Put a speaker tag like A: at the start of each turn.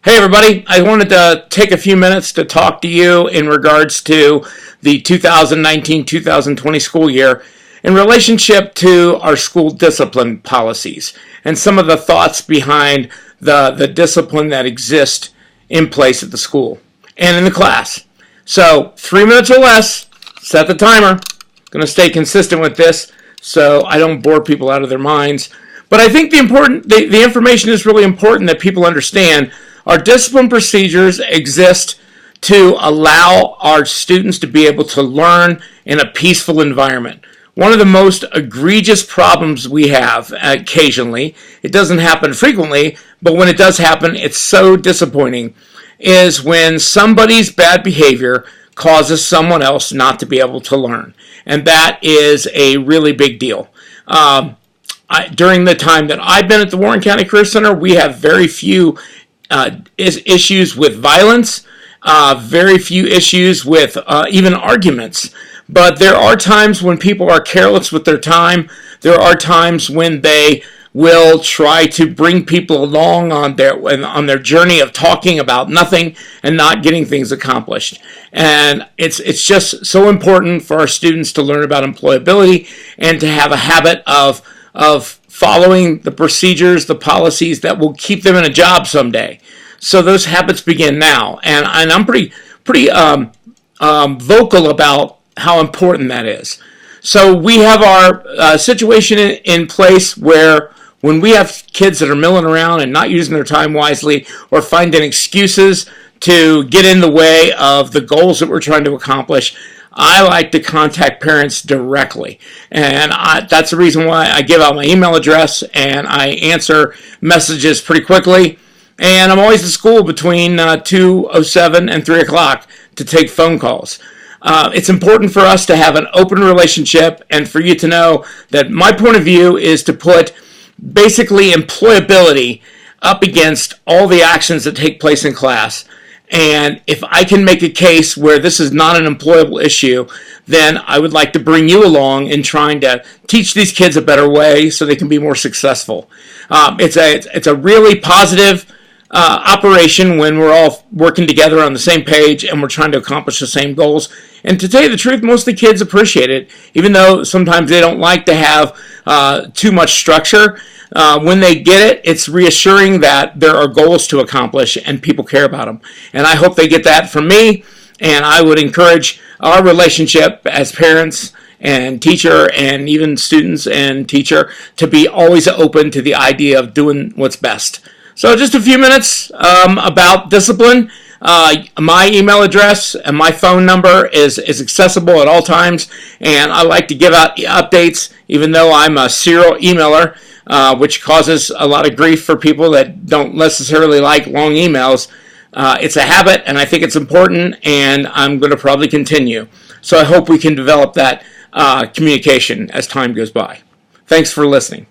A: Hey everybody, I wanted to take a few minutes to talk to you in regards to the 2019-2020 school year in relationship to our school discipline policies and some of the thoughts behind the discipline that exists in place at the school and in the class. So 3 minutes or less, set the timer. Going to stay consistent with this so I don't bore people out of their minds. But I think the information is really important that people understand. Our discipline procedures exist to allow our students to be able to learn in a peaceful environment. One of the most egregious problems we have occasionally, it doesn't happen frequently, but when it does happen, it's so disappointing, is when somebody's bad behavior causes someone else not to be able to learn. And that is a really big deal. During the time that I've been at the Warren County Career Center, we have very few issues with violence, very few issues with even arguments. But there are times when people are careless with their time. There are times when they will try to bring people along on their journey of talking about nothing and not getting things accomplished. And it's just so important for our students to learn about employability and to have a habit of following the procedures, the policies that will keep them in a job someday. So those habits begin now, and I'm pretty vocal about how important that is. So we have our situation in place where when we have kids that are milling around and not using their time wisely or finding excuses to get in the way of the goals that we're trying to accomplish, I like to contact parents directly, and that's the reason why I give out my email address and I answer messages pretty quickly. And I'm always at school between 2:07 and 3 o'clock to take phone calls. It's important for us to have an open relationship and for you to know that my point of view is to put basically employability up against all the actions that take place in class. And if I can make a case where this is not an employable issue, then I would like to bring you along in trying to teach these kids a better way so they can be more successful. It's a really positive operation when we're all working together on the same page and we're trying to accomplish the same goals. And to tell you the truth, most of the kids appreciate it, even though sometimes they don't like to have too much structure. When they get it, it's reassuring that there are goals to accomplish and people care about them. And I hope they get that from me, and I would encourage our relationship as parents and teacher and even students and teacher to be always open to the idea of doing what's best. So just a few minutes about discipline. My email address and my phone number is accessible at all times, and I like to give out updates even though I'm a serial emailer, which causes a lot of grief for people that don't necessarily like long emails. It's a habit, and I think it's important, and I'm going to probably continue. So I hope we can develop that communication as time goes by. Thanks for listening.